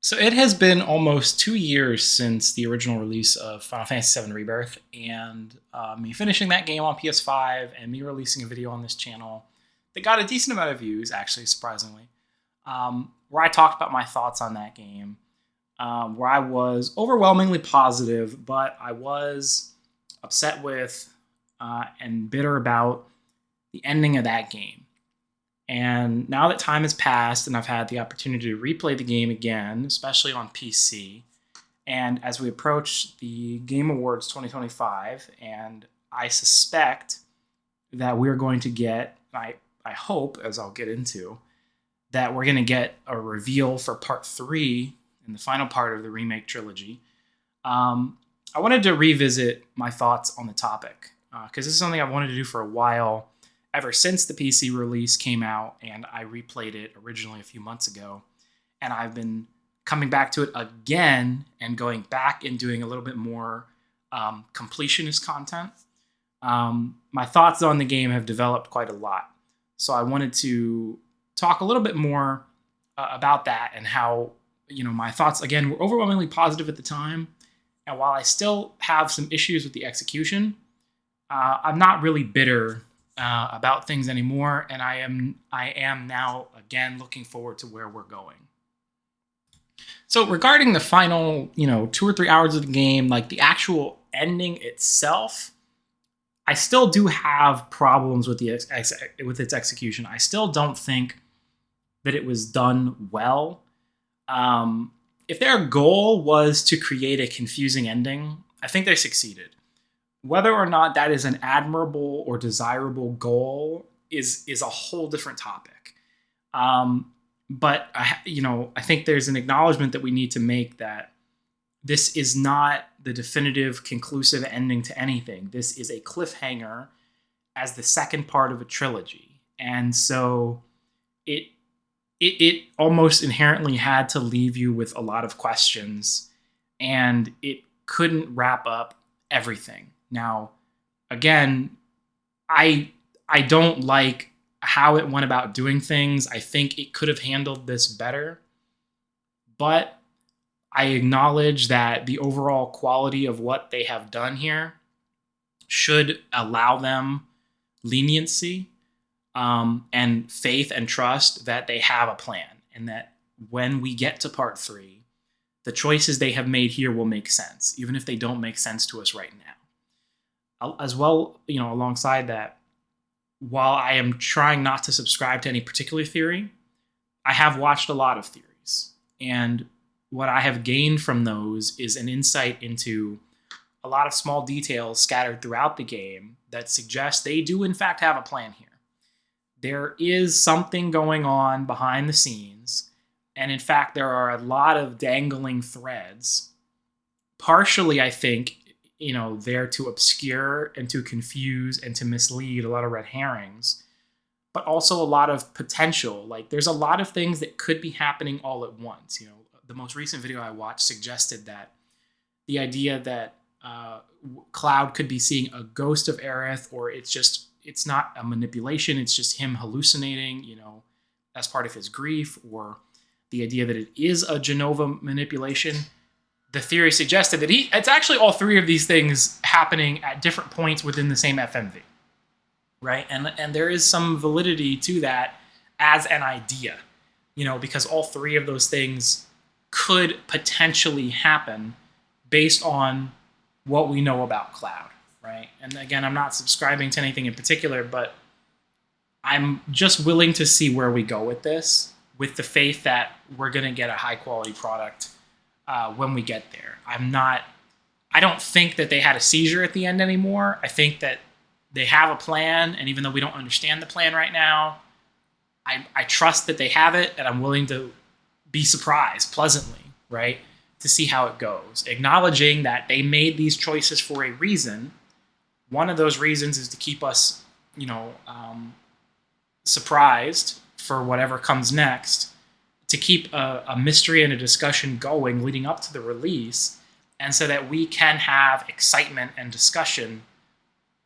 So it has been almost 2 years since the original release of Final Fantasy VII Rebirth, and me finishing that game on PS5 and me releasing a video on this channel that got a decent amount of views, actually, surprisingly, where I talked about my thoughts on that game, where I was overwhelmingly positive, but I was upset with and bitter about the ending of that game. And now that time has passed and I've had the opportunity to replay the game again, especially on PC, and as we approach the Game Awards 2025, and I suspect that we're going to get, I hope, as I'll get into, that we're going to get a reveal for Part 3 in the final part of the remake trilogy. I wanted to revisit my thoughts on the topic, because this is something I've wanted to do for a while, ever since the PC release came out, and I replayed it originally a few months ago. And I've been coming back to it again and going back and doing a little bit more completionist content. My thoughts on the game have developed quite a lot. So I wanted to talk a little bit more about that and how, my thoughts, again, were overwhelmingly positive at the time. And while I still have some issues with the execution, I'm not really bitter about things anymore, and I am now again looking forward to where we're going. So regarding the final, 2 or 3 hours of the game, like the actual ending itself, I still do have problems with with its execution. I still don't think that it was done well. If their goal was to create a confusing ending, I think they succeeded. Whether or not that is an admirable or desirable goal is a whole different topic. But I think there's an acknowledgement that we need to make that this is not the definitive, conclusive ending to anything. This is a cliffhanger as the second part of a trilogy, and so it almost inherently had to leave you with a lot of questions, and it couldn't wrap up everything. Now, again, I don't like how it went about doing things. I think it could have handled this better, but I acknowledge that the overall quality of what they have done here should allow them leniency and faith and trust that they have a plan, and that when we get to Part 3, the choices they have made here will make sense, even if they don't make sense to us right now. As well, alongside that, while I am trying not to subscribe to any particular theory, I have watched a lot of theories. And what I have gained from those is an insight into a lot of small details scattered throughout the game that suggest they do, in fact, have a plan here. There is something going on behind the scenes. And in fact, there are a lot of dangling threads, partially, I think, there to obscure and to confuse and to mislead, a lot of red herrings, but also a lot of potential. Like, there's a lot of things that could be happening all at once. The most recent video I watched suggested that the idea that Cloud could be seeing a ghost of Aerith, or it's not a manipulation, it's just him hallucinating, as part of his grief, or the idea that it is a Genova manipulation. The theory suggested that it's actually all three of these things happening at different points within the same FMV, right? And there is some validity to that as an idea, because all three of those things could potentially happen based on what we know about Cloud, right? And again, I'm not subscribing to anything in particular, but I'm just willing to see where we go with this, with the faith that we're going to get a high quality product when we get there. I don't think that they had a seizure at the end anymore. I think that they have a plan, and even though we don't understand the plan right now, I trust that they have it, and I'm willing to be surprised pleasantly, right, to see how it goes. Acknowledging that they made these choices for a reason. One of those reasons is to keep us, surprised for whatever comes next, to keep a mystery and a discussion going leading up to the release, and so that we can have excitement and discussion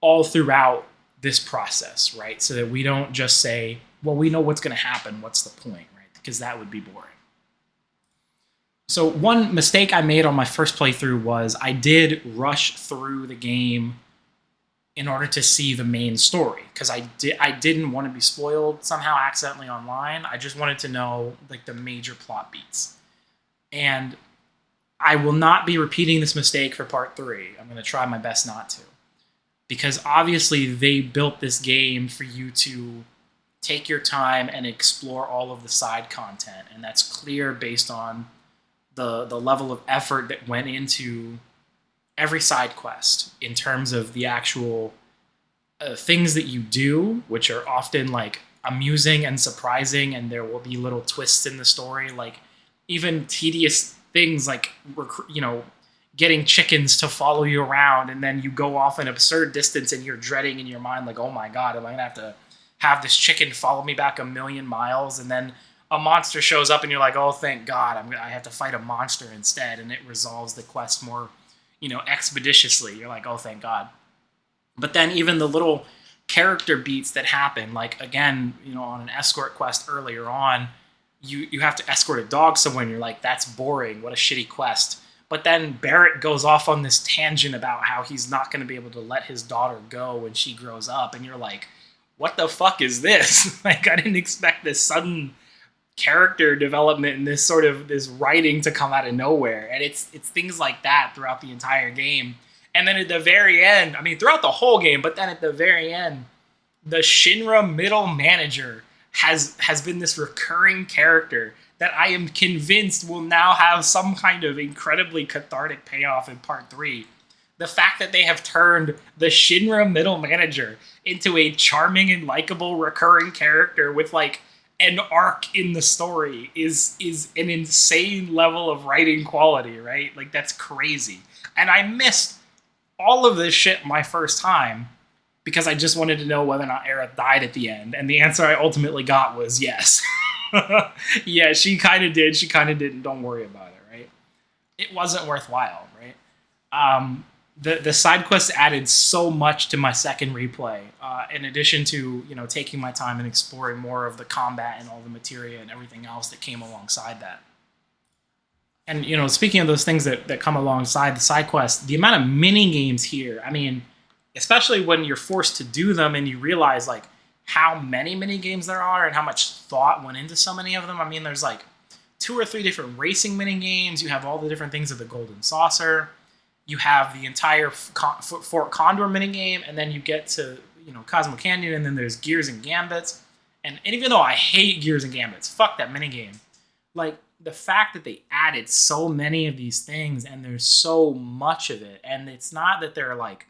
all throughout this process, right? So that we don't just say, well, we know what's going to happen, what's the point, right? Because that would be boring. So one mistake I made on my first playthrough was I did rush through the game in order to see the main story, because I didn't want to be spoiled somehow accidentally online. I just wanted to know like the major plot beats. And I will not be repeating this mistake for part 3. I'm going to try my best not to. Because obviously they built this game for you to take your time and explore all of the side content, and that's clear based on the level of effort that went into every side quest in terms of the actual things that you do, which are often like amusing and surprising, and there will be little twists in the story, like even tedious things like getting chickens to follow you around, and then you go off an absurd distance and you're dreading in your mind like, oh my god, am I gonna have to have this chicken follow me back 1,000,000 miles? And then a monster shows up and you're like, oh thank god, I have to fight a monster instead, and it resolves the quest more expeditiously. You're like, oh thank god. But then even the little character beats that happen, like again, on an escort quest earlier on, you have to escort a dog somewhere, and you're like, that's boring, what a shitty quest. But then Barrett goes off on this tangent about how he's not going to be able to let his daughter go when she grows up, and you're like, what the fuck is this? Like, I didn't expect this sudden character development and this writing to come out of nowhere. And it's things like that throughout the entire game. And then at the very end, I mean, throughout the whole game, but then at the very end, the Shinra middle manager has been this recurring character that I am convinced will now have some kind of incredibly cathartic payoff in part 3. The fact that they have turned the Shinra middle manager into a charming and likable recurring character with like an arc in the story is an insane level of writing quality, right? Like, that's crazy. And I missed all of this shit my first time because I just wanted to know whether or not Aerith died at the end. And the answer I ultimately got was yes. Yeah, she kind of did. She kind of didn't. Don't worry about it, right? It wasn't worthwhile, right? The side quests added so much to my second replay, in addition to taking my time and exploring more of the combat and all the materia and everything else that came alongside that. And speaking of those things that come alongside the side quests, the amount of mini games here, I mean, especially when you're forced to do them and you realize like how many mini games there are and how much thought went into so many of them. I mean, there's like 2 or 3 different racing mini games. You have all the different things of the Golden Saucer. You have the entire Fort Condor minigame, and then you get to Cosmo Canyon, and then there's Gears and Gambits. And even though I hate Gears and Gambits, fuck that minigame. Like, the fact that they added so many of these things, and there's so much of it, and it's not that they're like,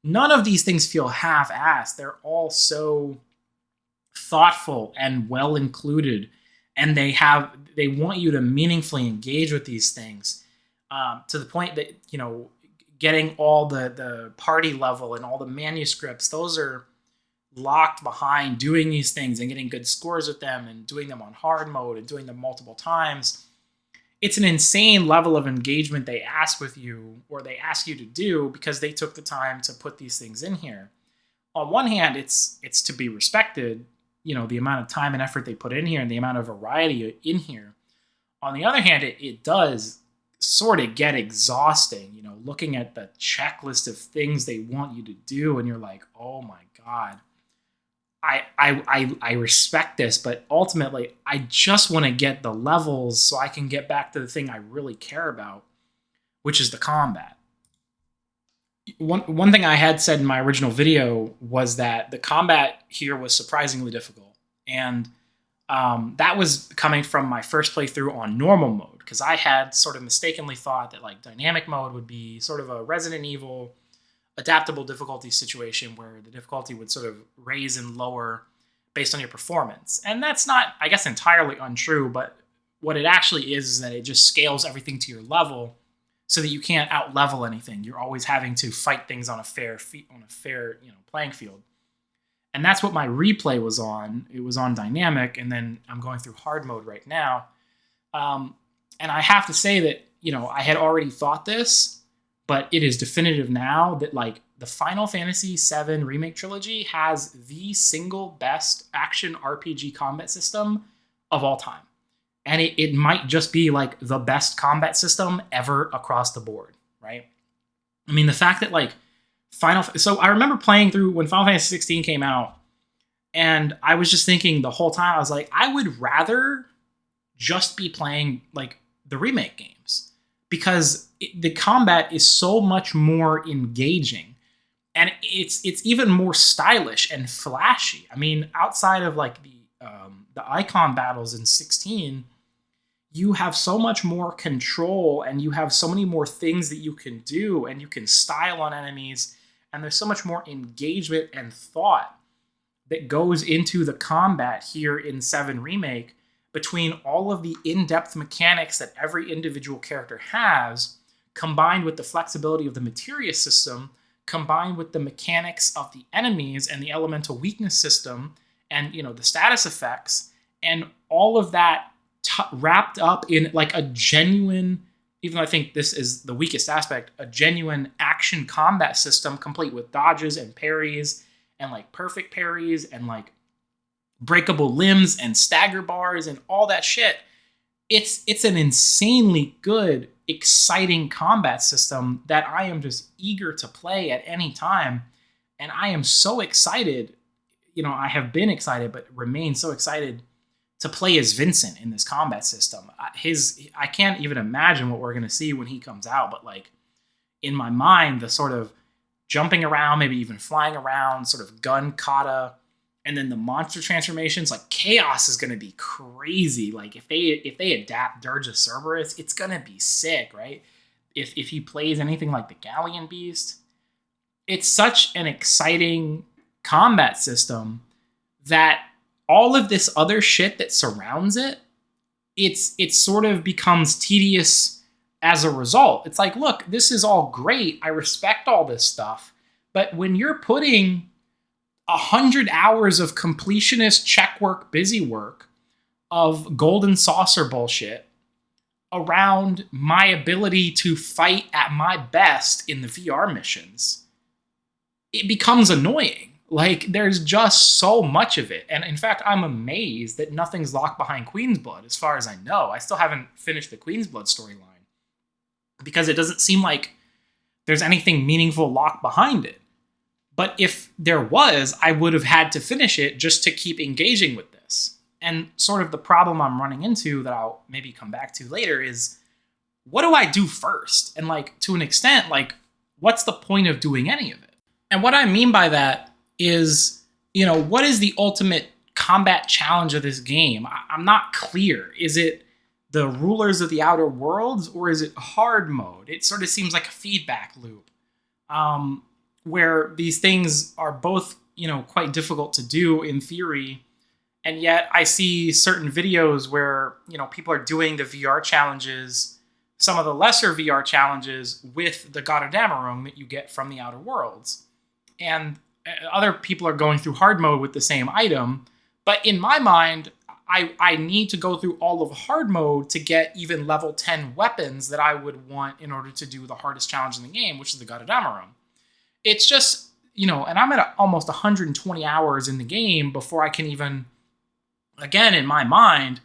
none of these things feel half-assed. They're all so thoughtful and well included, and they want you to meaningfully engage with these things. To the point that, getting all the party level and all the manuscripts, those are locked behind doing these things and getting good scores with them and doing them on hard mode and doing them multiple times. It's an insane level of engagement they ask with you, or they ask you to do, because they took the time to put these things in here. On one hand, it's to be respected, the amount of time and effort they put in here and the amount of variety in here. On the other hand, it does sort of get exhausting, looking at the checklist of things they want you to do, and you're like, oh my god, I respect this, but ultimately I just want to get the levels so I can get back to the thing I really care about, which is the combat. One thing I had said in my original video was that the combat here was surprisingly difficult, and that was coming from my first playthrough on normal mode, because I had sort of mistakenly thought that like dynamic mode would be sort of a Resident Evil adaptable difficulty situation where the difficulty would sort of raise and lower based on your performance. And that's not, I guess, entirely untrue, but what it actually is that it just scales everything to your level so that you can't out-level anything. You're always having to fight things on a fair playing field. And that's what my replay was on. It was on dynamic, and then I'm going through hard mode right now. And I have to say that, I had already thought this, but it is definitive now that like the Final Fantasy VII Remake Trilogy has the single best action RPG combat system of all time. and it might just be like the best combat system ever across the board, right? I mean, the fact that like so I remember playing through when Final Fantasy 16 came out, and I was just thinking the whole time, I was like, I would rather just be playing like the remake games, because the combat is so much more engaging, and it's even more stylish and flashy. I mean, outside of like the icon battles in 16, you have so much more control, and you have so many more things that you can do, and you can style on enemies, and there's so much more engagement and thought that goes into the combat here in 7 Remake, between all of the in-depth mechanics that every individual character has, combined with the flexibility of the materia system, combined with the mechanics of the enemies and the elemental weakness system, and the status effects, and all of that wrapped up in like a genuine, even though I think this is the weakest aspect, a genuine action combat system complete with dodges and parries, and like perfect parries, and like breakable limbs and stagger bars and all that shit. It's an insanely good, exciting combat system that I am just eager to play at any time. And I am so excited. I have been excited, but remain so excited to play as Vincent in this combat system. I can't even imagine what we're going to see when he comes out, but like in my mind, the sort of jumping around, maybe even flying around, sort of gun kata, and then the monster transformations, like Chaos is going to be crazy. Like if they adapt Dirge of Cerberus, it's going to be sick, right? If he plays anything like the Galleon Beast, it's such an exciting combat system that all of this other shit that surrounds it sort of becomes tedious as a result. It's like, look, this is all great. I respect all this stuff. But when you're putting 100 hours of completionist check work, busy work, of golden saucer bullshit around my ability to fight at my best in the VR missions, it becomes annoying. Like, there's just so much of it. And in fact, I'm amazed that nothing's locked behind Queen's Blood, as far as I know. I still haven't finished the Queen's Blood storyline, because it doesn't seem like there's anything meaningful locked behind it. But if there was, I would have had to finish it just to keep engaging with this. And sort of the problem I'm running into that I'll maybe come back to later is, what do I do first? And like, to an extent, like, what's the point of doing any of it? And what I mean by that is, what is the ultimate combat challenge of this game? I'm not clear. Is it the rulers of the outer worlds, or is it hard mode? It sort of seems like a feedback loop, where these things are both, quite difficult to do in theory. And yet I see certain videos where, people are doing the VR challenges, some of the lesser VR challenges, with the Gotterdammerung that you get from the outer worlds. And other people are going through hard mode with the same item. But in my mind, I need to go through all of hard mode to get even level 10 weapons that I would want in order to do the hardest challenge in the game, which is the Gotterdammerung. It's just, and I'm at almost 120 hours in the game before I can even, again, in my mind,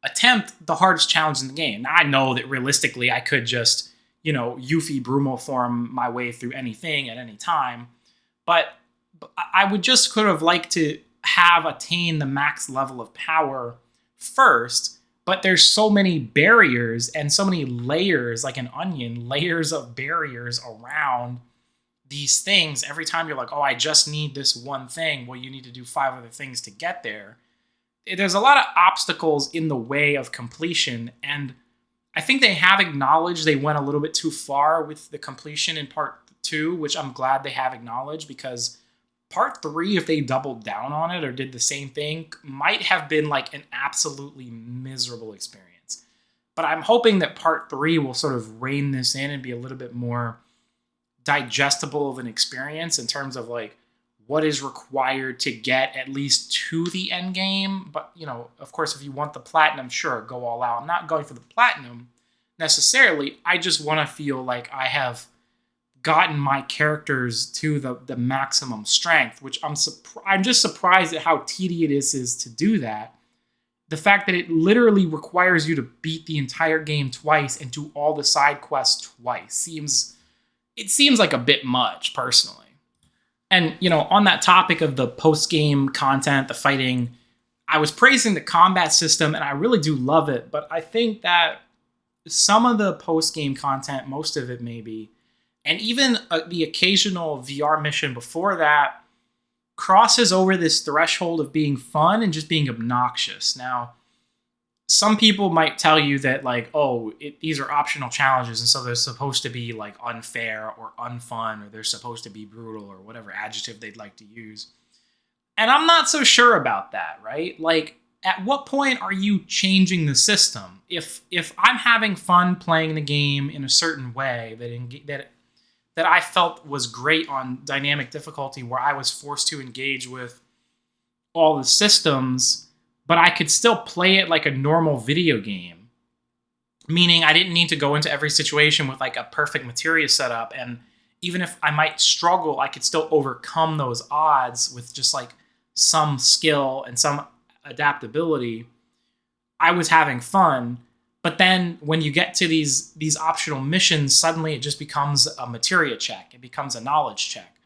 attempt the hardest challenge in the game. Now, I know that realistically I could just, Yuffie Brumal form my way through anything at any time. But I would just sort of like to have attained the max level of power first. But there's so many barriers and so many layers, like an onion, layers of barriers around these things. Every time you're like, oh, I just need this one thing. Well, you need to do 5 other things to get there. There's a lot of obstacles in the way of completion. And I think they have acknowledged they went a little bit too far with the completion in part 2, which I'm glad they have acknowledged, because part 3, if they doubled down on it or did the same thing, might have been like an absolutely miserable experience. But I'm hoping that part 3 will sort of rein this in and be a little bit more digestible of an experience in terms of like what is required to get at least to the end game. But, of course, if you want the platinum, sure, go all out. I'm not going for the platinum necessarily. I just want to feel like I have gotten my characters to the maximum strength, which I'm just surprised at how tedious it is to do that. the fact that it literally requires you to beat the entire game twice and do all the side quests twice seems like a bit much, personally. And, on that topic of the post-game content, the fighting, I was praising the combat system, and I really do love it, but I think that some of the post-game content, most of it maybe, and even the occasional VR mission before that, crosses over this threshold of being fun and just being obnoxious. Now, some people might tell you that, like, these are optional challenges, and so they're supposed to be, like, unfair or unfun, or they're supposed to be brutal, or whatever adjective they'd like to use. And I'm not so sure about that, right? Like, at what point are you changing the system? If I'm having fun playing the game in a certain way that I felt was great on dynamic difficulty, where I was forced to engage with all the systems, but I could still play it like a normal video game, meaning I didn't need to go into every situation with like a perfect materia setup, and even if I might struggle, I could still overcome those odds with just like some skill and some adaptability. I was having fun. But then when you get to these optional missions, suddenly it just becomes a materia check. It becomes a knowledge check.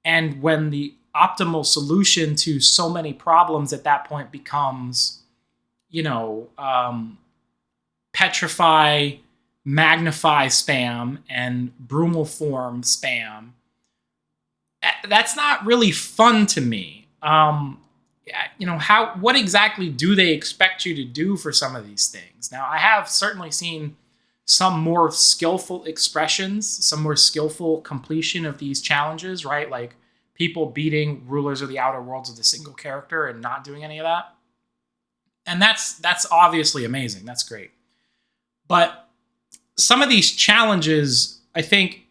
And when the optimal solution to so many problems at that point becomes, petrify, magnify spam, and Brumal form spam, that's not really fun to me. What exactly do they expect you to do for some of these things? Now, I have certainly seen some more skillful expressions, some more skillful completion of these challenges, right? Like people beating Rulers of the Outer Worlds with a single character and not doing any of that. And that's obviously amazing. That's great. But some of these challenges, I think,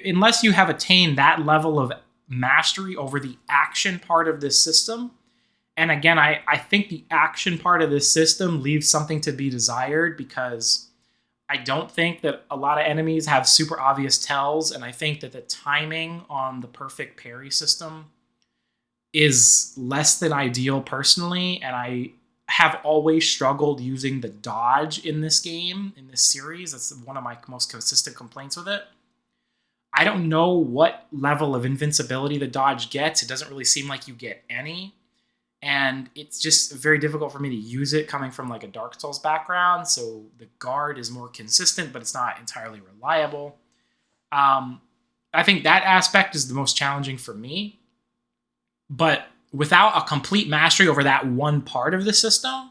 unless you have attained that level of mastery over the action part of this system, and again, I think the action part of this system leaves something to be desired, because I don't think that a lot of enemies have super obvious tells, and I think that the timing on the perfect parry system is less than ideal personally, and I have always struggled using the dodge in this game, in this series. That's one of my most consistent complaints with it. I don't know what level of invincibility the dodge gets. It doesn't really seem like you get any. And it's just very difficult for me to use it coming from like a Dark Souls background. So the guard is more consistent, but it's not entirely reliable. I think that aspect is the most challenging for me. But without a complete mastery over that one part of the system,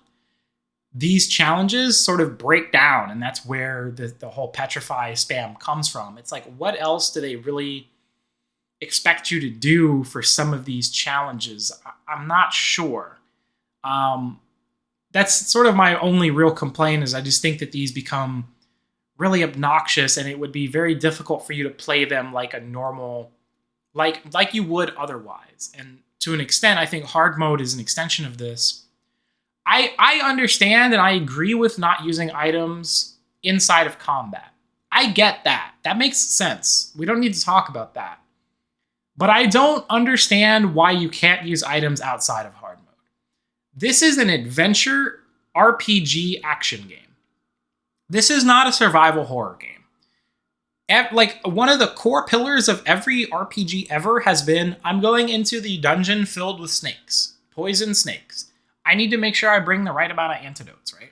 these challenges sort of break down, and that's where the whole petrify spam comes from. It's like, what else do they really expect you to do for some of these challenges? I'm not sure. That's sort of my only real complaint, is I just think that these become really obnoxious, and it would be very difficult for you to play them like a normal, like you would otherwise. And to an extent, I think hard mode is an extension of this. I understand and I agree with not using items inside of combat. I get that. That makes sense. We don't need to talk about that. But I don't understand why you can't use items outside of hard mode. This is an adventure RPG action game. This is not a survival horror game. Like, one of the core pillars of every RPG ever has been, I'm going into the dungeon filled with snakes, poison snakes. I need to make sure I bring the right amount of antidotes, right?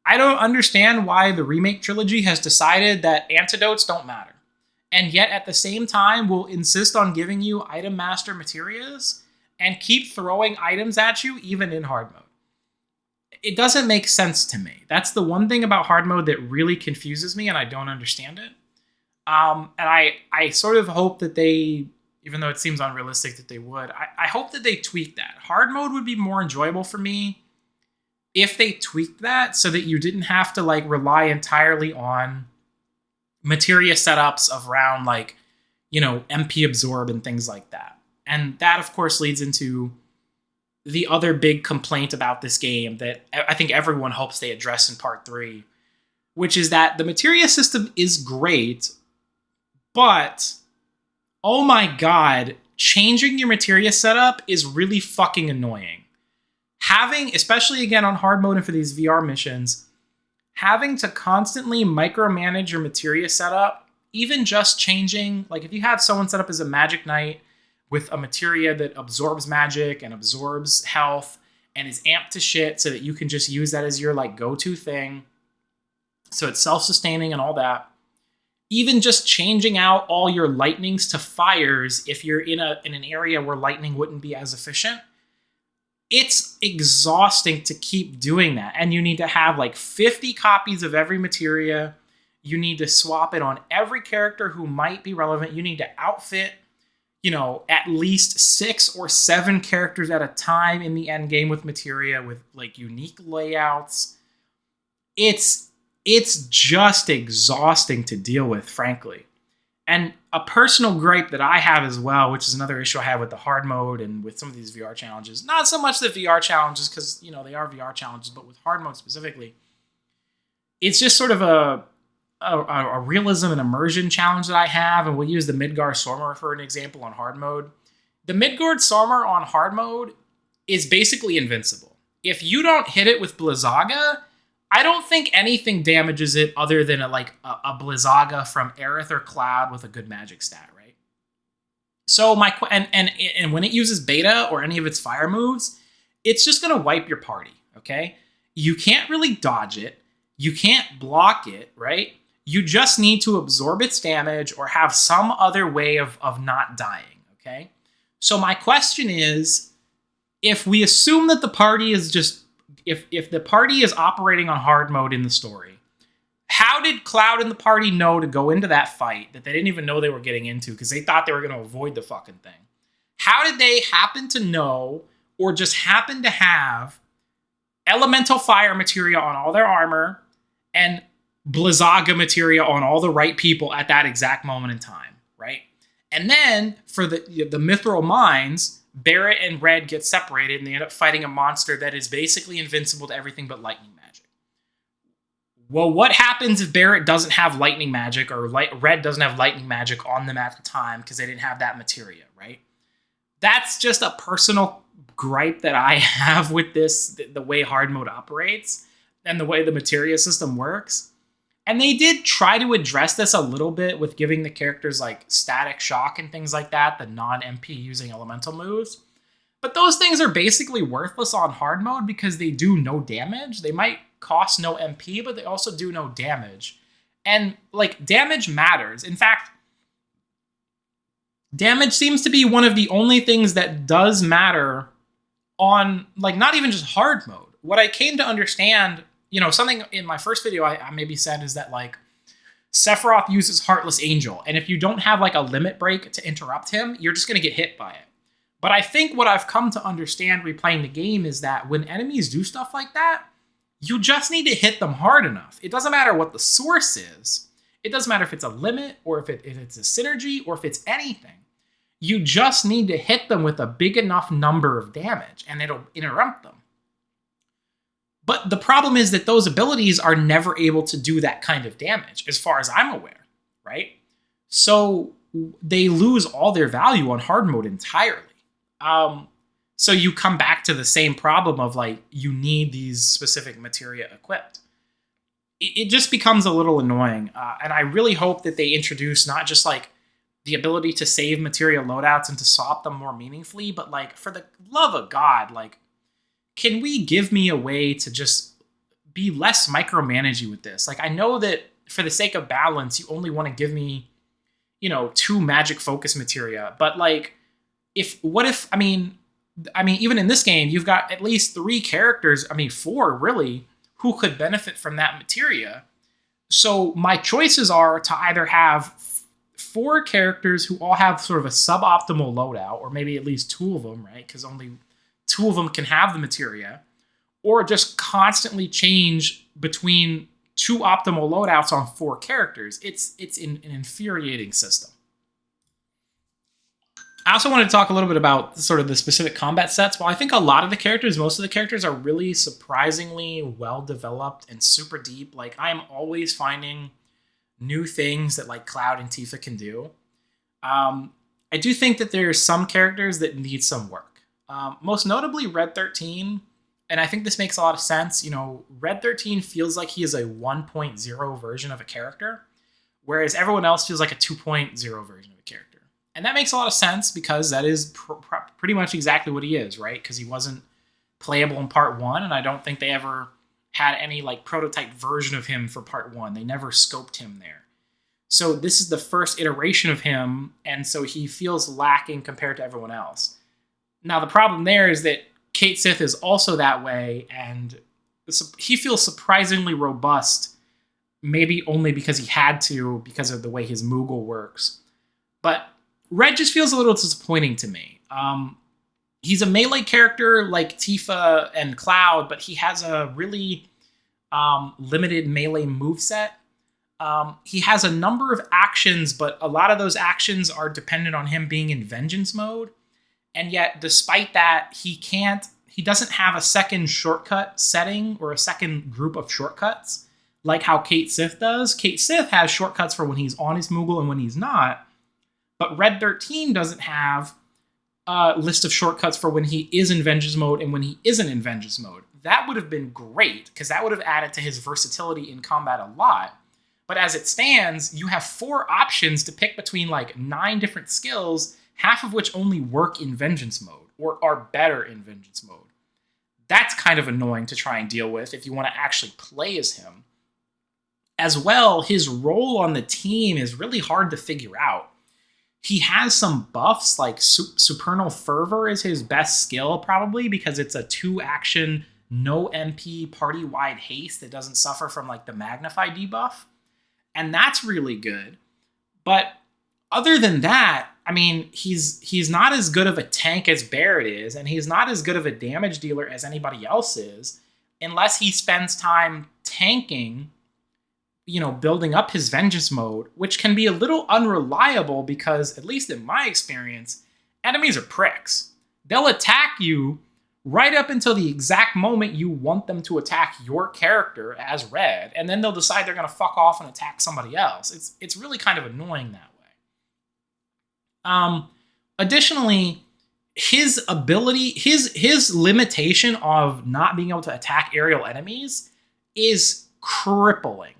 I don't understand why the remake trilogy has decided that antidotes don't matter, and yet at the same time will insist on giving you item master materias and keep throwing items at you even in hard mode. It doesn't make sense to me. That's the one thing about hard mode that really confuses me, and I don't understand it. And I sort of hope that they, even though it seems unrealistic that they would, I hope that they tweak that. Hard mode would be more enjoyable for me if they tweaked that so that you didn't have to like rely entirely on materia setups around like, MP absorb and things like that. And that, of course, leads into the other big complaint about this game that I think everyone hopes they address in part 3, which is that the materia system is great, but oh my god, changing your materia setup is really fucking annoying. having, especially again on hard mode and for these VR missions, having to constantly micromanage your materia setup, even just changing, like if you have someone set up as a magic knight with a materia that absorbs magic and absorbs health and is amped to shit so that you can just use that as your like go-to thing, so it's self-sustaining and all that. Even just changing out all your lightnings to fires if you're in an area where lightning wouldn't be as efficient, it's exhausting to keep doing that. And you need to have like 50 copies of every materia. You need to swap it on every character who might be relevant. You need to outfit, at least 6 or 7 characters at a time in the end game with materia with like unique layouts. It's just exhausting to deal with, frankly. And a personal gripe that I have as well, which is another issue I have with the hard mode and with some of these VR challenges, not so much the VR challenges because, they are VR challenges, but with hard mode specifically, it's just sort of a realism and immersion challenge that I have. And we'll use the Midgard Sormer for an example on hard mode. The Midgard Sormer on hard mode is basically invincible. If you don't hit it with Blizzaga, I don't think anything damages it other than a Blizzaga from Aerith or Cloud with a good magic stat, right? So and when it uses beta or any of its fire moves, it's just gonna wipe your party, okay? You can't really dodge it. You can't block it, right? You just need to absorb its damage or have some other way of not dying, okay? So my question is, if we assume that the party is just if the party is operating on hard mode in the story, how did Cloud and the party know to go into that fight that they didn't even know they were getting into because they thought they were going to avoid the fucking thing? How did they happen to know or just happen to have elemental fire materia on all their armor and Blizzaga materia on all the right people at that exact moment in time, right? And then for the Mithril Mines, Barrett and Red get separated and they end up fighting a monster that is basically invincible to everything but lightning magic. Well, what happens if Barrett doesn't have lightning magic or Red doesn't have lightning magic on them at the time because they didn't have that materia, right? That's just a personal gripe that I have with this, the way hard mode operates and the way the materia system works. And they did try to address this a little bit with giving the characters like static shock and things like that, the non-MP using elemental moves. But those things are basically worthless on hard mode because they do no damage. They might cost no MP, but they also do no damage. And like damage matters. In fact, damage seems to be one of the only things that does matter on like not even just hard mode. What I came to understand, something in my first video I maybe said is that like Sephiroth uses Heartless Angel. And if you don't have like a limit break to interrupt him, you're just going to get hit by it. But I think what I've come to understand replaying the game is that when enemies do stuff like that, you just need to hit them hard enough. It doesn't matter what the source is. It doesn't matter if it's a limit or if it's a synergy or if it's anything. You just need to hit them with a big enough number of damage and it'll interrupt them. But the problem is that those abilities are never able to do that kind of damage, as far as I'm aware, right? So they lose all their value on hard mode entirely. So you come back to the same problem of like, you need these specific materia equipped. It just becomes a little annoying. And I really hope that they introduce not just like the ability to save materia loadouts and to swap them more meaningfully, but like, for the love of God, like, can we give me a way to just be less micromanagey with this? Like, I know that for the sake of balance, you only want to give me, 2 magic focus materia. But like, even in this game, you've got at least 3 characters, 4 really, who could benefit from that materia. So my choices are to either have 4 characters who all have sort of a suboptimal loadout, or maybe at least 2 of them, right? Because only 2 of them can have the materia, or just constantly change between 2 optimal loadouts on 4 characters. It's an infuriating system. I also wanted to talk a little bit about sort of the specific combat sets. Well, I think most of the characters are really surprisingly well developed and super deep. Like, I'm always finding new things that like Cloud and Tifa can do. I do think that there's some characters that need some work. Most notably Red 13. And I think this makes a lot of sense. Red 13 feels like he is a 1.0 version of a character, whereas everyone else feels like a 2.0 version of a character. And that makes a lot of sense because that is pretty much exactly what he is, right? Because he wasn't playable in part 1, and I don't think they ever had any like prototype version of him for part 1. They never scoped him there. So this is the first iteration of him, and so he feels lacking compared to everyone else. Now the problem there is that Kate Sith is also that way, and he feels surprisingly robust, maybe only because he had to, because of the way his Moogle works. But Red just feels a little disappointing to me. He's a melee character like Tifa and Cloud, but he has a really limited melee moveset. He has a number of actions, but a lot of those actions are dependent on him being in vengeance mode. And yet, despite that, he doesn't have a second shortcut setting or a second group of shortcuts like how Kate Sith does. Kate Sith has shortcuts for when he's on his Moogle and when he's not. But Red 13 doesn't have a list of shortcuts for when he is in vengeance mode and when he isn't in vengeance mode. That would have been great, because that would have added to his versatility in combat a lot. But as it stands, you have 4 options to pick between like 9 different skills, half of which only work in vengeance mode or are better in vengeance mode. That's kind of annoying to try and deal with if you want to actually play as him. As well, his role on the team is really hard to figure out. He has some buffs, like Supernal Fervor is his best skill probably, because it's a 2-action, no MP, party-wide haste that doesn't suffer from like the Magnify debuff. And that's really good. But other than that, I mean, he's not as good of a tank as Barrett is, and he's not as good of a damage dealer as anybody else is, unless he spends time tanking, building up his vengeance mode, which can be a little unreliable because, at least in my experience, enemies are pricks. They'll attack you right up until the exact moment you want them to attack your character as Red, and then they'll decide they're going to fuck off and attack somebody else. It's really kind of annoying that way. Additionally, his ability, his limitation of not being able to attack aerial enemies is crippling.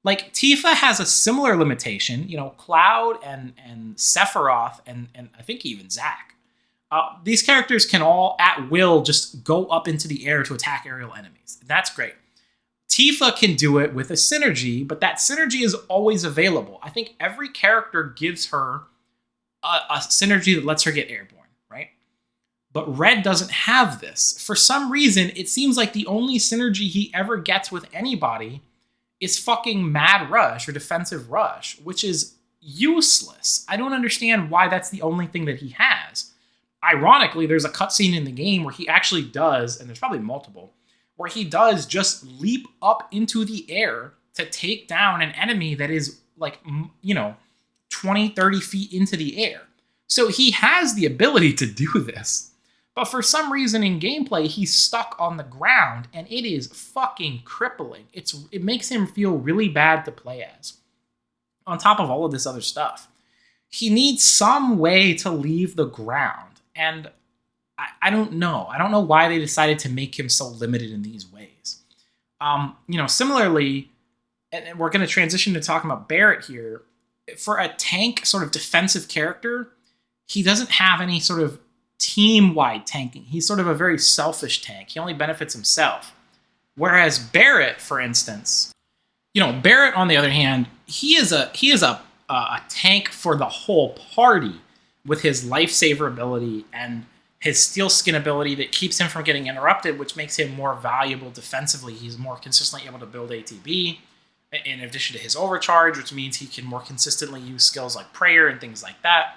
Like, Tifa has a similar limitation. Cloud and Sephiroth and I think even Zack. These characters can all, at will, just go up into the air to attack aerial enemies. That's great. Tifa can do it with a synergy, but that synergy is always available. I think every character gives her a synergy that lets her get airborne, right? But Red doesn't have this. For some reason, it seems like the only synergy he ever gets with anybody is fucking Mad Rush or Defensive Rush, which is useless. I don't understand why that's the only thing that he has. Ironically, there's a cutscene in the game where he actually does, and there's probably multiple, where he does just leap up into the air to take down an enemy that is like, 20, 30 feet into the air. So he has the ability to do this. But for some reason in gameplay, he's stuck on the ground, and it is fucking crippling. It makes him feel really bad to play as. On top of all of this other stuff, he needs some way to leave the ground. And I don't know. I don't know why they decided to make him so limited in these ways. Similarly, and we're going to transition to talking about Barrett here. For a tank sort of defensive character, he doesn't have any sort of team-wide tanking. He's sort of a very selfish tank. He only benefits himself. Whereas Barrett, for instance, Barrett, on the other hand, he is a tank for the whole party with his lifesaver ability and his steel skin ability that keeps him from getting interrupted, which makes him more valuable defensively. He's more consistently able to build ATB, in addition to his overcharge, which means he can more consistently use skills like prayer and things like that.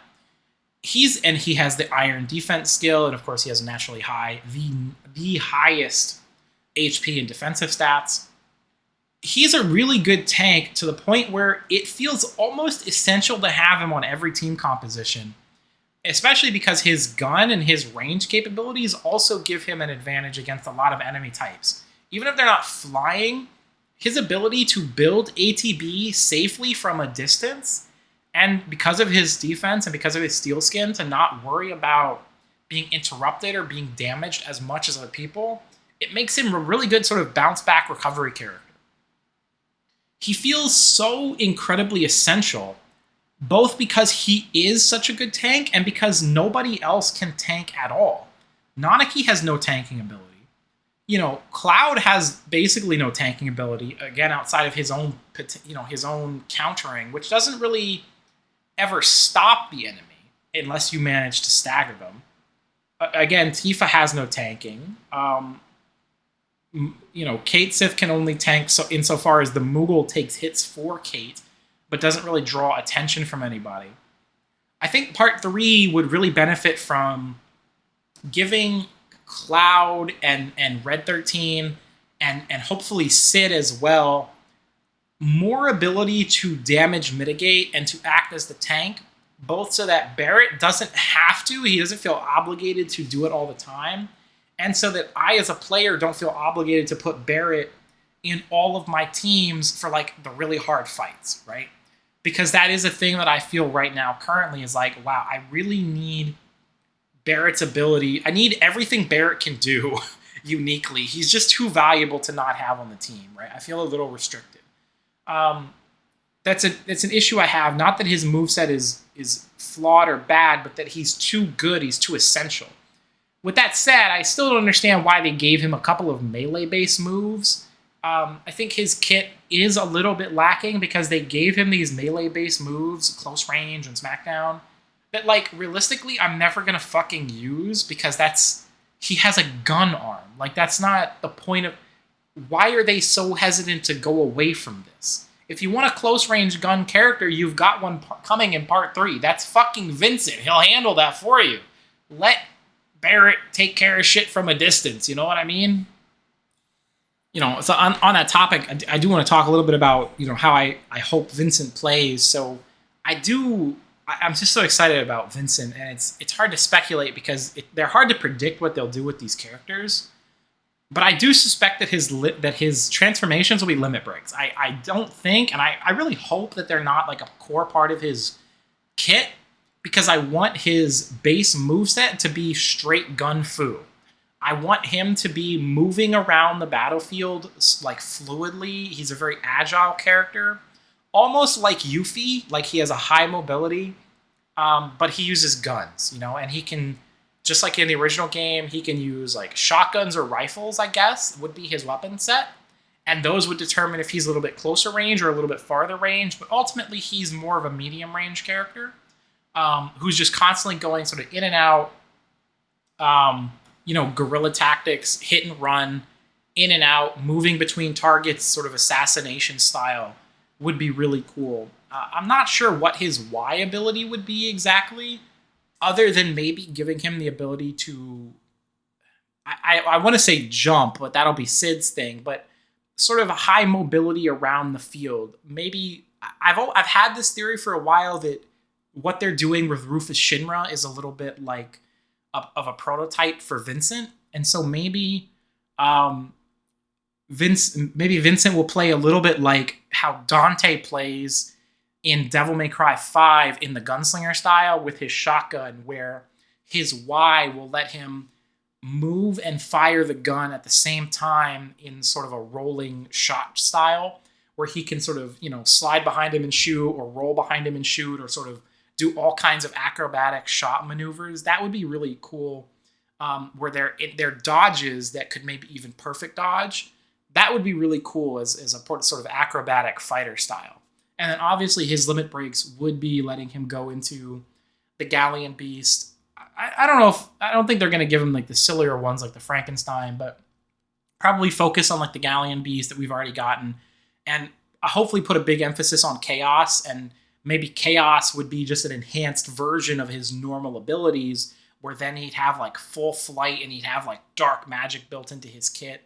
He has the iron defense skill, and of course he has naturally high, the highest HP and defensive stats. He's a really good tank to the point where it feels almost essential to have him on every team composition, especially because his gun and his range capabilities also give him an advantage against a lot of enemy types. Even if they're not flying, his ability to build ATB safely from a distance, and because of his defense and because of his steel skin, to not worry about being interrupted or being damaged as much as other people, it makes him a really good sort of bounce back recovery character. He feels so incredibly essential, both because he is such a good tank and because nobody else can tank at all. Nanaki has no tanking ability. Cloud has basically no tanking ability, again, outside of his own, his own countering, which doesn't really ever stop the enemy unless you manage to stagger them. Again, Tifa has no tanking. Kate Sith can only tank insofar as the Moogle takes hits for Kate, but doesn't really draw attention from anybody. I think Part 3 would really benefit from giving Cloud and Red 13 and hopefully Sid as well more ability to damage mitigate and to act as the tank, both so that Barrett doesn't have to, he doesn't feel obligated to do it all the time, and so that I as a player don't feel obligated to put Barrett in all of my teams for like the really hard fights, right? Because that is a thing that I feel right now currently is like, wow, I really need Barrett's ability. I need everything Barrett can do uniquely. He's just too valuable to not have on the team, right? I feel a little restricted. That's an issue I have. Not that his moveset is flawed or bad, but that he's too good. He's too essential. With that said, I still don't understand why they gave him a couple of melee-based moves. I think his kit is a little bit lacking because they gave him these melee-based moves, close range and smackdown, that, like, realistically, I'm never going to fucking use because he has a gun arm. Like, that's not the point of... Why are they so hesitant to go away from this? If you want a close-range gun character, you've got one coming in Part 3. That's fucking Vincent. He'll handle that for you. Let Barrett take care of shit from a distance. You know what I mean? So on that topic, I do want to talk a little bit about, how I hope Vincent plays. So I'm just so excited about Vincent, and it's hard to speculate because they're hard to predict what they'll do with these characters. But I do suspect that his transformations will be limit breaks. I don't think, and I really hope that they're not like a core part of his kit, because I want his base moveset to be straight gun fu. I want him to be moving around the battlefield like fluidly. He's a very agile character, almost like Yuffie, like he has a high mobility, but he uses guns, and he can, just like in the original game, he can use like shotguns or rifles, I guess, would be his weapon set. And those would determine if he's a little bit closer range or a little bit farther range, but ultimately he's more of a medium range character who's just constantly going sort of in and out, guerrilla tactics, hit and run, in and out, moving between targets, sort of assassination style would be really cool. I'm not sure what his Y ability would be exactly, other than maybe giving him the ability to, I want to say jump, but that'll be Sid's thing, but sort of a high mobility around the field. Maybe, I've had this theory for a while that what they're doing with Rufus Shinra is a little bit like of a prototype for Vincent, and so maybe Vincent will play a little bit like how Dante plays in Devil May Cry 5 in the gunslinger style with his shotgun, where his Y will let him move and fire the gun at the same time in sort of a rolling shot style, where he can sort of, slide behind him and shoot, or roll behind him and shoot, or sort of do all kinds of acrobatic shot maneuvers. That would be really cool, where they're dodges that could maybe even perfect dodge. That would be really cool as a sort of acrobatic fighter style. And then obviously his limit breaks would be letting him go into the Galleon Beast. I don't think they're going to give him like the sillier ones like the Frankenstein, but probably focus on like the Galleon Beast that we've already gotten, and hopefully put a big emphasis on Chaos, and maybe Chaos would be just an enhanced version of his normal abilities, where then he'd have like full flight and he'd have like dark magic built into his kit,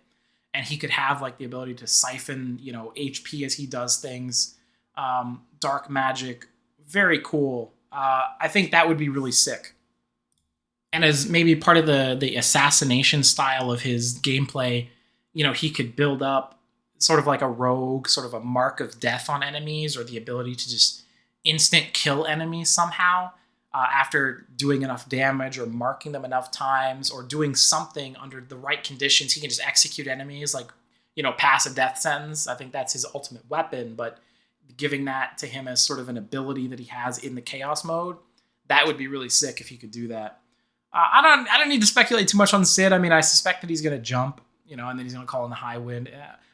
and he could have like the ability to siphon, HP as he does things. Dark magic, very cool. I think that would be really sick. And as maybe part of the assassination style of his gameplay, he could build up sort of like a rogue, sort of a mark of death on enemies, or the ability to just instant kill enemies somehow. after doing enough damage or marking them enough times or doing something under the right conditions, he can just execute enemies, like, pass a death sentence. I think that's his ultimate weapon, but giving that to him as sort of an ability that he has in the chaos mode, that would be really sick if he could do that. I don't need to speculate too much on Sid. I mean, I suspect that he's going to jump, and then he's going to call in the high wind.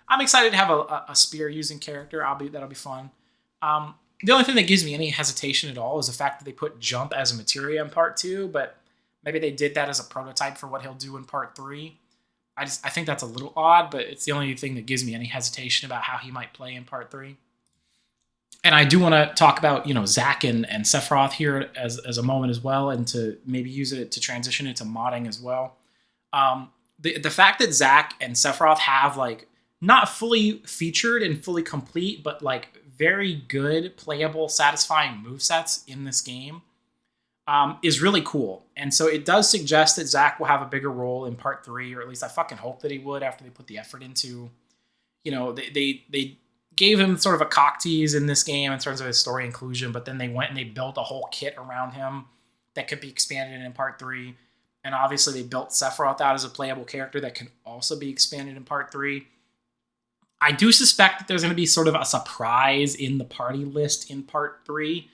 I'm excited to have a spear using character. That'll be fun. The only thing that gives me any hesitation at all is the fact that they put jump as a materia in part 2, but maybe they did that as a prototype for what he'll do in part 3. I think that's a little odd, but it's the only thing that gives me any hesitation about how he might play in part 3. And I do want to talk about, Zack and Sephiroth here as a moment as well, and to maybe use it to transition into modding as well. The fact that Zack and Sephiroth have, like, not fully featured and fully complete, but, like, very good, playable, satisfying movesets in this game is really cool. And so it does suggest that Zack will have a bigger role in part 3, or at least I fucking hope that he would after they put the effort into, they gave him sort of a cock tease in this game in terms of his story inclusion, but then they went and they built a whole kit around him that could be expanded in part 3. And obviously they built Sephiroth out as a playable character that can also be expanded in part 3. I do suspect that there's going to be sort of a surprise in the party list in part 3.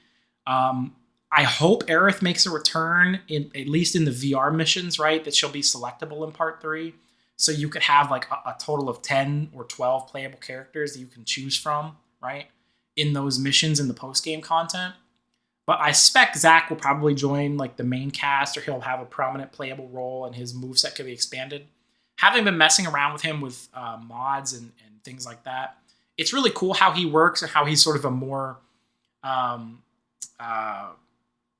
I hope Aerith makes a return, at least in the VR missions, right? That she'll be selectable in part 3. So you could have like a total of 10 or 12 playable characters that you can choose from, right? In those missions in the post-game content. But I suspect Zack will probably join like the main cast, or he'll have a prominent playable role and his moveset could be expanded. Having been messing around with him with mods and things like that, it's really cool how he works and how he's sort of a more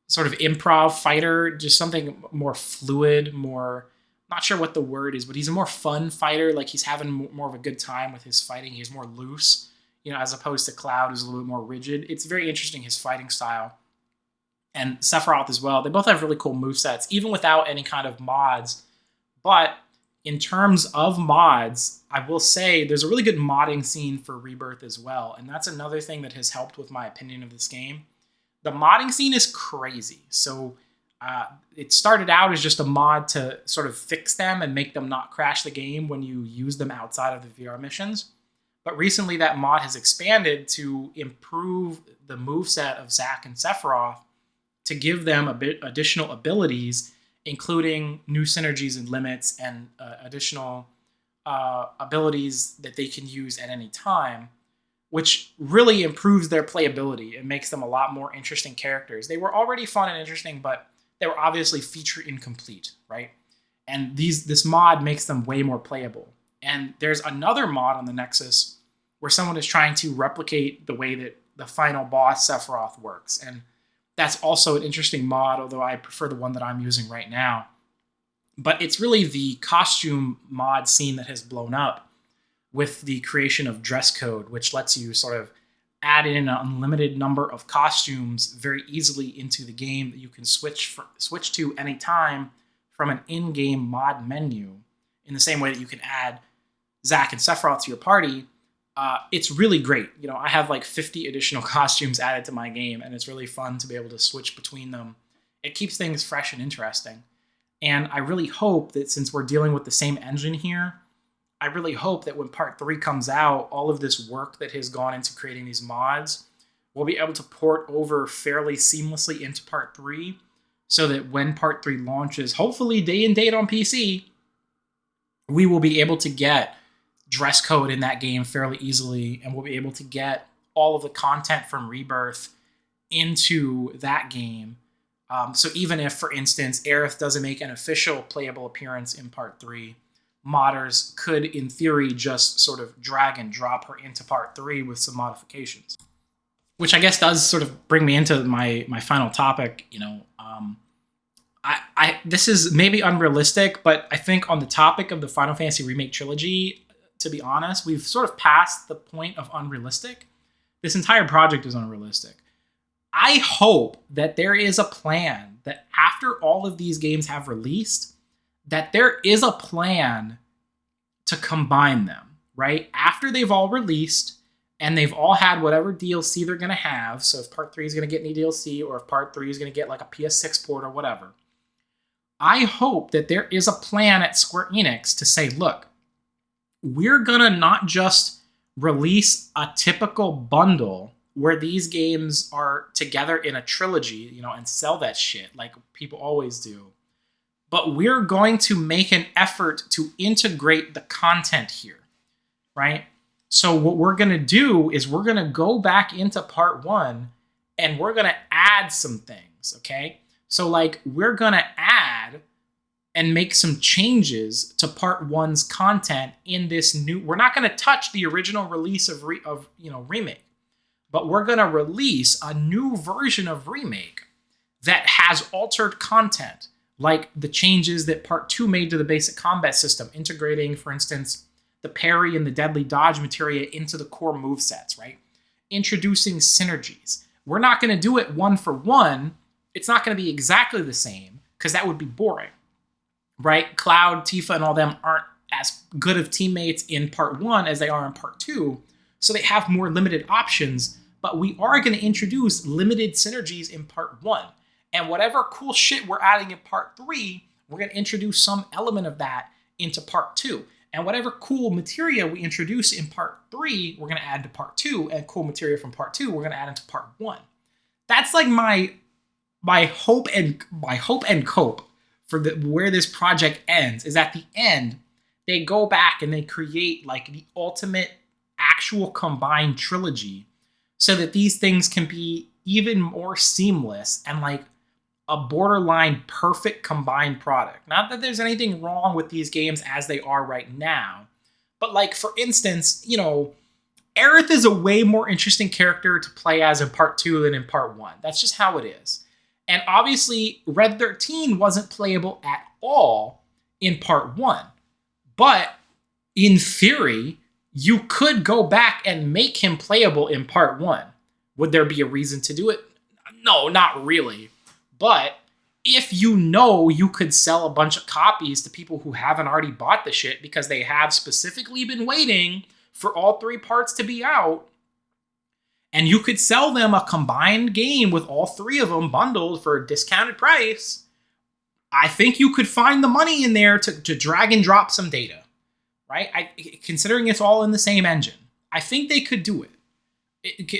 sort of improv fighter, just something more fluid, more, not sure what the word is, but he's a more fun fighter. Like he's having more of a good time with his fighting. He's more loose, as opposed to Cloud, who's a little bit more rigid. It's very interesting, his fighting style. And Sephiroth as well. They both have really cool movesets, even without any kind of mods. But in terms of mods, I will say there's a really good modding scene for Rebirth as well. And that's another thing that has helped with my opinion of this game. The modding scene is crazy. So it started out as just a mod to sort of fix them and make them not crash the game when you use them outside of the VR missions. But recently that mod has expanded to improve the moveset of Zack and Sephiroth to give them a bit additional abilities, including new synergies and limits and additional abilities that they can use at any time, which really improves their playability and makes them a lot more interesting characters. They were already fun and interesting, but they were obviously feature incomplete, right? And this mod makes them way more playable. And there's another mod on the Nexus where someone is trying to replicate the way that the final boss Sephiroth works. And that's also an interesting mod, although I prefer the one that I'm using right now. But it's really the costume mod scene that has blown up with the creation of dress code, which lets you sort of add in an unlimited number of costumes very easily into the game that you can switch to anytime from an in-game mod menu, in the same way that you can add Zack and Sephiroth to your party. It's really great. I have like 50 additional costumes added to my game, and it's really fun to be able to switch between them. It keeps things fresh and interesting. And I really hope that since we're dealing with the same engine here, I really hope that when part 3 comes out, all of this work that has gone into creating these mods will be able to port over fairly seamlessly into part 3, so that when part 3 launches, hopefully day and date on PC, we will be able to get dress code in that game fairly easily, and we'll be able to get all of the content from Rebirth into that game. So even if, for instance, Aerith doesn't make an official playable appearance in part 3, modders could, in theory, just sort of drag and drop her into part 3 with some modifications. Which I guess does sort of bring me into my final topic. This is maybe unrealistic, but I think on the topic of the Final Fantasy Remake trilogy, to be honest, we've sort of passed the point of unrealistic. This entire project is unrealistic. I hope that there is a plan that after all of these games have released, that there is a plan to combine them, right? After they've all released, and they've all had whatever DLC they're going to have. So if Part 3 is going to get any DLC, or if Part 3 is going to get like a PS6 port or whatever, I hope that there is a plan at Square Enix to say, look, we're going to not just release a typical bundle where these games are together in a trilogy, and sell that shit like people always do, but we're going to make an effort to integrate the content here, right? So what we're going to do is we're going to go back into Part 1 and we're going to add some things, okay? So like we're going to add and make some changes to Part 1's content in this new... We're not going to touch the original release of Remake, but we're going to release a new version of Remake that has altered content, like the changes that Part 2 made to the basic combat system, integrating, for instance, the parry and the deadly dodge materia into the core movesets, right? Introducing synergies. We're not going to do it one for one. It's not going to be exactly the same, because that would be boring, right? Cloud, Tifa, and all them aren't as good of teammates in Part 1 as they are in Part 2, so they have more limited options, but we are going to introduce limited synergies in Part 1. And whatever cool shit we're adding in Part 3, we're going to introduce some element of that into Part 2. And whatever cool materia we introduce in Part 3, we're going to add to Part 2, and cool materia from Part 2, we're going to add into Part 1. That's like my hope and cope for where this project ends, is at the end, they go back and they create like the ultimate actual combined trilogy so that these things can be even more seamless and like a borderline perfect combined product. Not that there's anything wrong with these games as they are right now, but like, for instance, Aerith is a way more interesting character to play as in Part 2 than in Part 1. That's just how it is. And obviously, Red 13 wasn't playable at all in Part 1. But in theory, you could go back and make him playable in Part 1. Would there be a reason to do it? No, not really. But if you could sell a bunch of copies to people who haven't already bought the shit because they have specifically been waiting for all 3 parts to be out, and you could sell them a combined game with all 3 of them bundled for a discounted price, I think you could find the money in there to drag and drop some data, right? Considering it's all in the same engine, I think they could do it.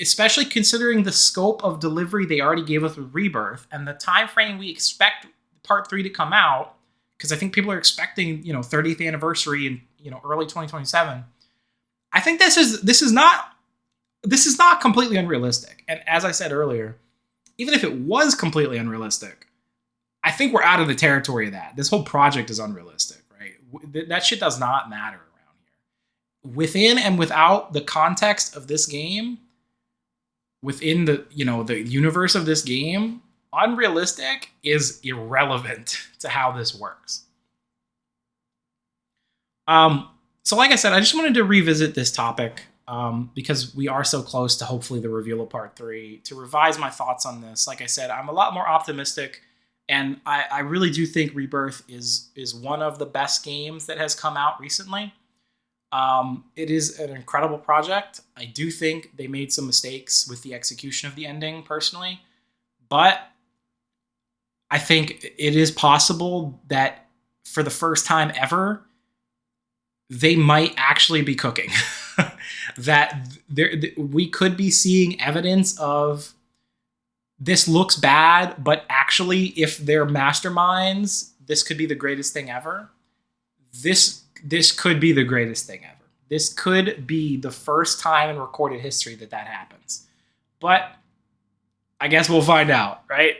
Especially considering the scope of delivery they already gave us with Rebirth and the time frame we expect Part 3 to come out, because I think people are expecting 30th anniversary in early 2027. I think this is not completely unrealistic. And as I said earlier, even if it was completely unrealistic, I think we're out of the territory of that. This whole project is unrealistic, right? That shit does not matter around here. Within and without the context of this game, within the universe of this game, unrealistic is irrelevant to how this works. So like I said, I just wanted to revisit this topic because we are so close to hopefully the reveal of Part 3, to revise my thoughts on this. Like I said, I'm a lot more optimistic, and I really do think Rebirth is one of the best games that has come out recently. It is an incredible project. I do think they made some mistakes with the execution of the ending, personally, but I think it is possible that for the first time ever, they might actually be cooking. That we could be seeing evidence of this looks bad, but actually, if they're masterminds, this could be the greatest thing ever. This could be the greatest thing ever. This could be the first time in recorded history that happens. But I guess we'll find out, right?